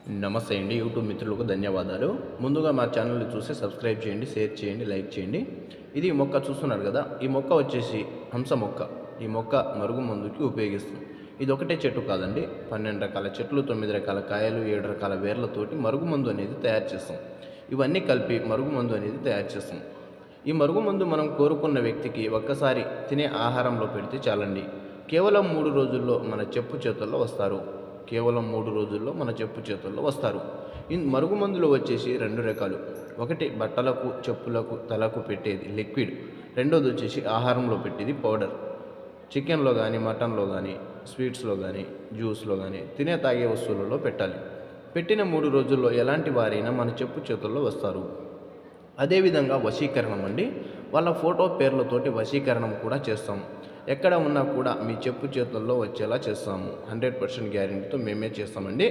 నమస్తే అండి. యూట్యూబ్ మిత్రులకు ధన్యవాదాలు. ముందుగా మా ఛానల్ని చూసి సబ్స్క్రైబ్ చేయండి, షేర్ చేయండి, లైక్ చేయండి. ఇది మొక్క చూస్తున్నారు కదా, ఈ మొక్క వచ్చేసి హంస మొక్క. ఈ మొక్క మరుగు మందుకి ఉపయోగిస్తాం. ఇది ఒకటే చెట్టు కాదండి, 12 రకాల చెట్లు, 9 రకాల కాయలు, 7 రకాల వేర్లతోటి మరుగు మందు అనేది తయారు చేస్తాం. ఇవన్నీ కలిపి మరుగు మందు అనేది తయారు చేస్తాం. ఈ మరుగు మందు మనం కోరుకున్న వ్యక్తికి ఒక్కసారి తినే ఆహారంలో పెడితే చాలండి, కేవలం 3 రోజుల్లో మన చెప్పు చేతుల్లో వస్తారు. కేవలం 3 రోజుల్లో మన చెప్పు చేతుల్లో వస్తారు. ఈ మరుగుమందులు వచ్చేసి 2 రకాలు. ఒకటి బట్టలకు, చెప్పులకు, తలకు పెట్టేది లిక్విడ్. రెండోది వచ్చేసి ఆహారంలో పెట్టేది పౌడర్. చికెన్లో కానీ, మటన్లో కానీ, స్వీట్స్లో కానీ, జ్యూస్లో కానీ, తాగే వస్తువులలో పెట్టాలి. పెట్టిన 3 రోజుల్లో ఎలాంటి వారైనా మన చెప్పు చేతుల్లో వస్తారు. అదేవిధంగా వశీకరణం అండి, వాళ్ళ ఫోటో పేర్లతోటి వశీకరణం కూడా చేస్తాం. ఎక్కడ ఉన్నా కూడా మీ చెప్పు చేతుల్లో వచ్చేలా చేస్తాము. 100% గ్యారెంటీతో మేమే చేస్తామండి.